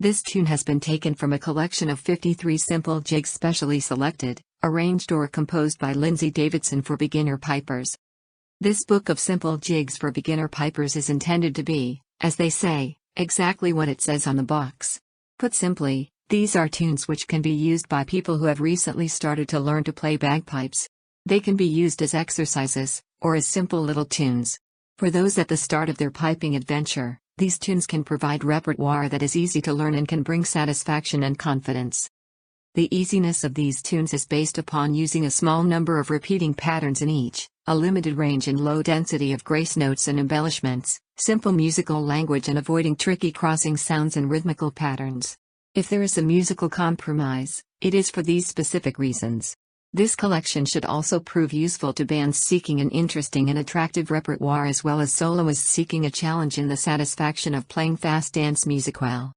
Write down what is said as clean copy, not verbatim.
This tune has been taken from a collection of 53 simple jigs specially selected, arranged or composed by Lindsay Davidson for beginner pipers. This book of simple jigs for beginner pipers is intended to be, as they say, exactly what it says on the box. Put simply, these are tunes which can be used by people who have recently started to learn to play bagpipes. They can be used as exercises, or as simple little tunes. For those at the start of their piping adventure, these tunes can provide repertoire that is easy to learn and can bring satisfaction and confidence. The easiness of these tunes is based upon using a small number of repeating patterns in each, a limited range and low density of gracenotes and embellishments, simple musical language and avoiding tricky crossing sounds and rhythmical patterns. If there is a musical compromise, it is for these specific reasons. This collection should also prove useful to bands seeking an interesting and attractive repertoire as well as soloists seeking a challenge in the satisfaction of playing fast dance music well.